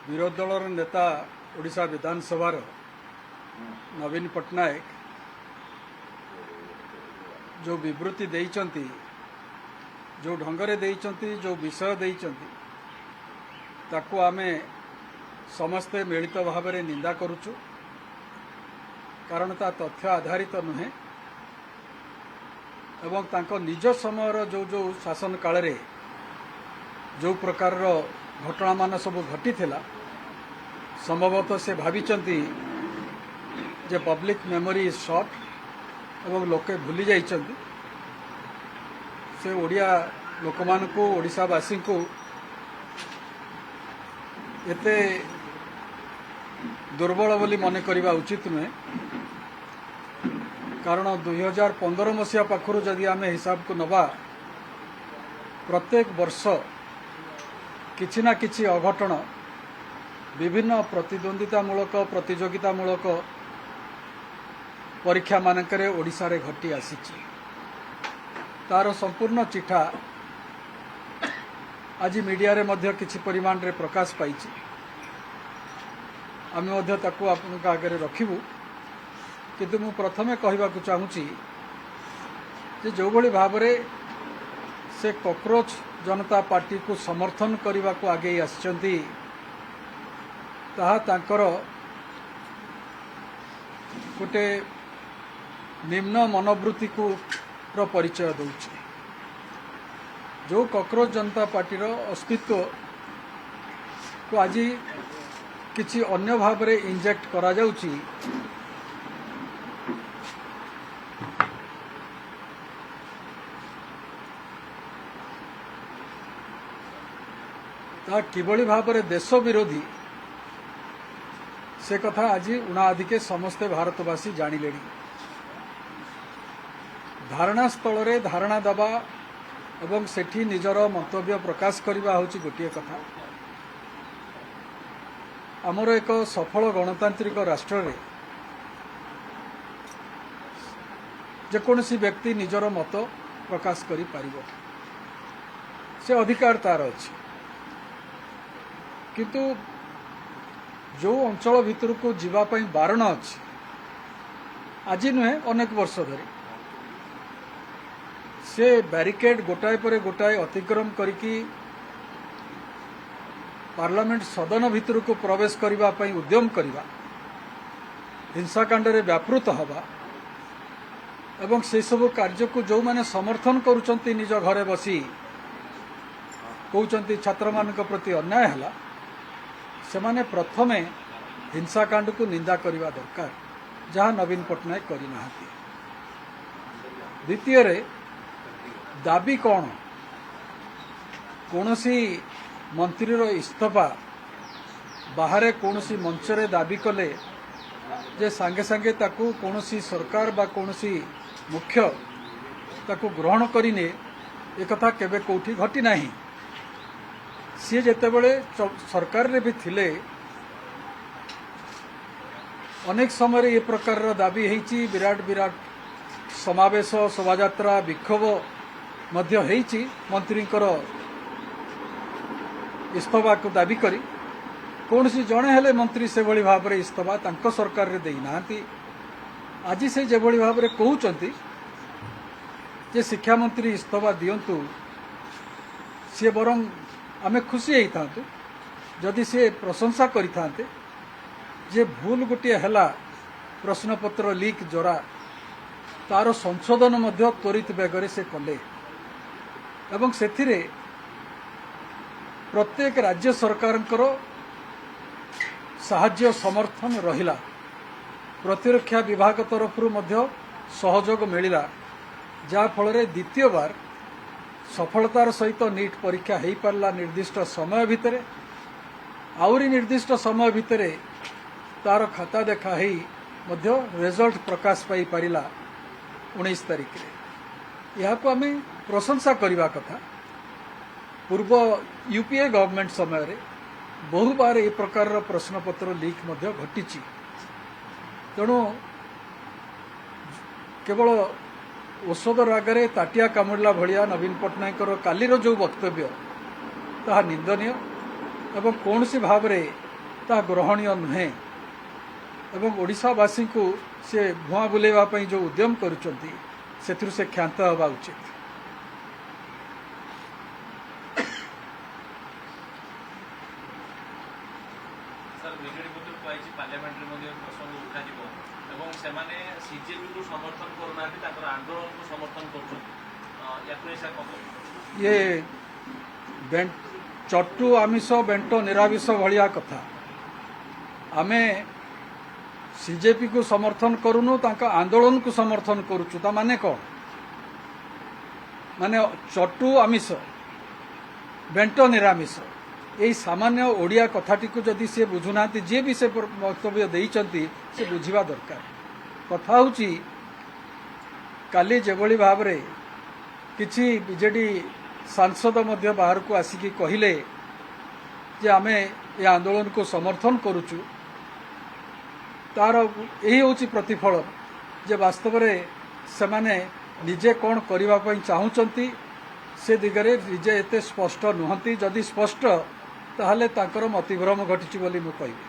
विरोधी दल नेता ओडिशा विधानसभा नवीन पट्टनायक जो विवृत्ति देइचंती, जो ढंगरे देइचंती, जो विषय देइचंती, ताकू आमे समस्ते मिलित भाव में निंदा करुचु। कारण ता तथ्य आधारित नुहे एवं तांको निज समय जो जो शासन काल रे जो प्रकार घटना मान सब घटी थिला, संभवतः से भाविचंती जे पब्लिक मेमोरी इज शॉर्ट एवं लोके भूली जाइचंती। से ओडिया लोक मान को ओडिशावासी को एते दुर्बल बोली मन करवा उचित नुहे। कारण 2015 मसीहा पाखरु जदि आमे हिसाब को नबा, प्रत्येक वर्ष किछि ना किछि अघटन विभिन्न प्रतिद्वंदितामूलक प्रतियोगितामूलक परीक्षा मानकरे ओडिशा रे घटी आसीछि। तार संपूर्ण चिठा आज मीडिया रे मध्य किछि परिमाण रे प्रकाश पाइछि। आमे मध्य ताकू आपनका आगे रखिबु। किंतु मु प्रथमे कहबाकू चाहूँगी जे जो भली भाव रे से कॉकरोच जनता पार्टी को समर्थन करने को आगे आसिचंती, ताहा तांकर गोटे निम्न मनोवृत्ति को परिचय दौछि। जो कॉकरोच जनता पार्टी रो अस्तित्व को आज किछि अन्य भाव रे इंजेक्ट करा जाउछि, ता किभली भाव रे देश विरोधी से कथा आज उणाअधिके समस्ते भारतवासी जानिले। धारणा स्थल रे धारणा दबा एवं सेठी निजर मंतव्य प्रकाश करबा होची गोटिए कथा। आमर एक सफल गणतांत्रिक राष्ट्र रे जेकोसी व्यक्ति निजर मत प्रकाश करि पारिबो, से अधिकार तार अछि। किंतु जो अंचल भितर को जीवापाई बारण अच्छी, आज नुहे अनेक वर्ष धरी से बैरिकेड गोटाए पर गोटाए अतिक्रम करिकी पार्लियामेंट सदन भितर को प्रवेश करने उद्यम करवा, हिंसाकांड रे व्यापृत हवा एवं से सब कार्य को जो माने समर्थन करुचंती निज घरे बसी कहउचंती छात्र मानक प्रति अन्याय हला, सेमाने प्रथमे हिंसाकांड को निंदा करने दरकार, जहाँ नवीन पट्टनायक करना। द्वितीय रे दाबी कौन, कौनसी मंत्री रो इस्तीफा बाहर कौनसी मंच रे दाबी कले जे सांगे सांगे ताकू कौनसी सरकार बा कौनसी मुख्य ताकू ग्रहण करिने, एक कथा केबे कोठी घटी नाही। सी जेतेबेले सरकार रे भी थिले अनेक समय ये प्रकार दाबी हेची, विराट विराट समावेश शोभायात्रा विक्षोभ मध्य हेची मंत्रींकर इस्तीफा को दाबी करी कौन सी जड़े हेले मंत्री से भली भाव रे इस्तीफा तांको सरकार रे देई नांती। आज से जे भली भाव रे कहउचंती जे शिक्षा मंत्री इस्तीफा दियंतु, सी बरं आमे खुशी होइथांतु जदि से प्रशंसा करिथांते जे भूल गोटे हैला प्रश्नपत्र लीक जरा तार संशोधन मध्य त्वरित बेगरे से कले एवं सेथिरे प्रत्येक राज्य सरकारंकर साहाय्य समर्थन रहिला। प्रतिरक्षा विभाग तरफरु मध्य सहयोग मिलिला, जा फल रे द्वितीय बार सफलतार सहित नीट परीक्षा हो पारला। निर्दिष्ट समय भितरे आउरी निर्दिष्ट समय भितरे तार खाता देखा ही मध्य रिजल्ट प्रकाश पाई पारिला 19 तारिख रे। यहाँ को आमे प्रशंसा करबा कथा। पूर्व यूपीए गवर्नमेंट समय रे बहु बार ए प्रकार प्रश्नपत्र लीक मध्य घटिची। तेणु केवल औषध रागरे ताटिया कामुड़ला भलिया नवीन पट्टनायक कालीर जो वक्तव्य ताहा निंदनीय एवं कौन सी भाव रे ता ग्रहणीय नुहे एवं ओडिशावासी को से भुआ बुलेवा जो उद्यम करुचंती से क्षांत हवा उचित। ये चट्टू आमिष बेंट निरामिष भाया कथा आमे सीजेपी को समर्थन करूनु तांका आंदोलन को समर्थन करुचु ता माने कौन माने चट्टू आमिष बेंट निरामिष यही सामान्य ओडिया कथाटी को जदि सी बुझुना जी भी से वक्तव्य देइचंती से बुझिबा दरकार। कथा होची काली जेभली भाव रे किछि बीजेडी सांसद मध्य बाहर को आसिकी कहिले जे आमे ये आंदोलन को समर्थन करुचु तार यही होची प्रतिफल जे वास्तव रे सेमाने निजे कौन करबा पई चाहुचंती से दिगरे निजे एते स्पष्ट नुहंती जदि स्पष्ट ताहले तांकर मतिभ्रम घटिछि बोली मु कहिबी।